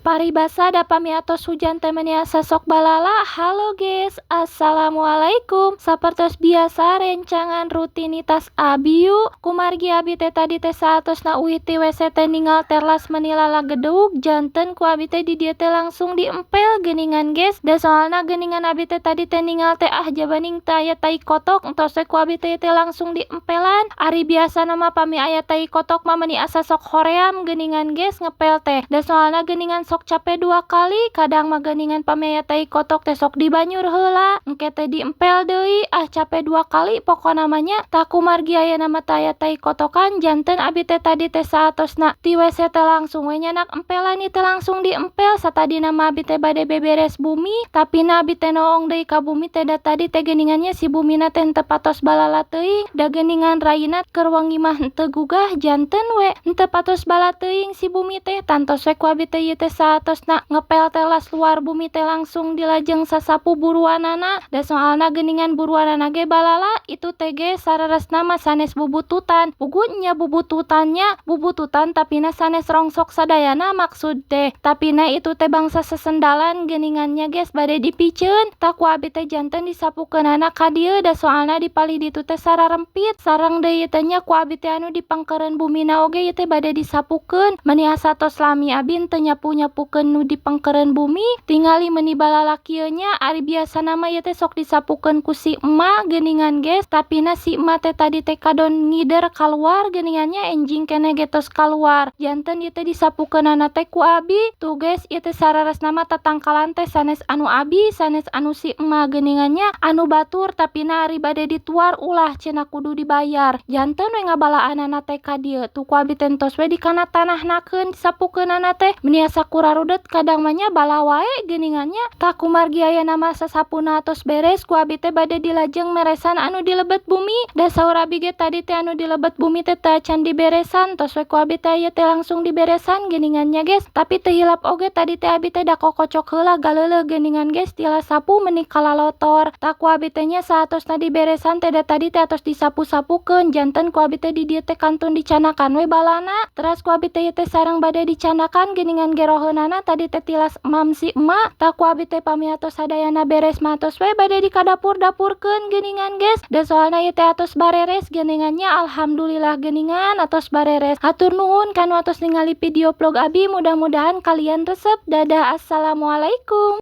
Paribasa da pamiatos hujan teh meuniasa sok balala. Halo guys, assalamualaikum. Sapertos biasa rencangan rutinitas abi yuk. Kumargi abi teh tadi teh saatosna uih ti WC teh ninggal terlas menilala gedug. Janten ku abi teh di dieu teh langsung diempel geuningan guys. Da soalna geuningan abi teh tadi teh ninggal teh jabaning teh aya tai kotok entos we ku abi teh langsung diempelan. Ari biasa nama pami aya tai kotok mah meuni asa sok hoream geuningan guys ngepel teh. Da soalna geuningan sok capek 2 kali, kadang mah geuningan pami aya tai kotok teh sok dibanyur heula, engke teh diempel deui, capek 2 kali pokona namanya. Tak kumargi aya nama teh aya tai kotokan, janten abi teh tadi teh saatosna ti WC teh langsung we nyanak empelan teh langsung diempel. Satadina mah abi teh bade beberes bumi, tapi na abi teh noong deui ka bumi teh da tadi teh geuningannya si bumina teh henteu patos balala teuing, da geuningan raina keur wangi mah henteu gugah, janten we henteu patos bala teuing si bumi teh. Tantos we ku abi teh ieu teh saatosna ngepel telas luar bumi teh langsung dilajeng sasapu buruanana. Da soalna geuningan buruanana ge balala itu teh ge sareresna mah sanes bubututan. Pugunya bubututan tapina sanes rongsok sadayana maksud teh. Tapina itu teh bangsa sesendalan geuningannya geus bade dipikeun. Tak ku abi teh janten disapukeunana ka dieu, da soalna dipali ditu teh sararempit. Sareng deui teh nya ku abi teh anu dipangkeureun bumina oge ieu teh bade disapukeun. Meuni asa tos lami abi teu nyapu-nyapukeun nu dipangkeureun bumi, tingali meuni balala kieu nya ari biasana mah ieu teh sok disapukeun ku si emak geuningan geus. Tapina si emak teh tadi teh kadon ngider kaluar geuningannya enjing keneh ge tos kaluar. Janten ieu teh disapukeunana teh ku abi. Tuh guys, ieu teh sareresna mah tatangkalan teh sanes anu abi, sanes anu si emak geuningannya anu batur tapina ari bade dituar ulah cenah kudu dibayar. Janten we ngabalaanana teh ka dieu. Tuh ku abi teh entos we dikana tanahnakeun disapukeunana teh. Meuni asa kurarudet kadang mah nya bala wae geuningannya. Tak kumargi aya nama sasapuna tos beres ku abi teh bade dilajeng meresan anu dilebet bumi. Da saur abi ge tadi teh anu dilebet bumi teh can diberesan, tos we ku abi teh ieu teh langsung diberesan geuningannya guys. Tapi teu hilap oge tadi teh abi teh da kokocok heula galeuleuh geuningan guys tila sapu meuni kalalotor. Tak ku abi teh nya saatosna diberesan teh da tadi teh atos disapu-sapukeun. Janten ku abi teh di dieu teh kantun dicanakan we balana. Teras ku abi teh ieu teh sareng bade dicanakan geuningan geroheunana tadi teh tilas mam si emak. Tak ku abi teh pamiatos sadayana beres mah tos we bade di kadapur-dapurkeun geuningan guys. Da soalna ieu teh atos bareres geuningannya alhamdulillah geuningan atos bareres. Hatur nuhun kanu atos ningali video vlog abi, mudah-mudahan kalian resep. Dadah, assalamualaikum.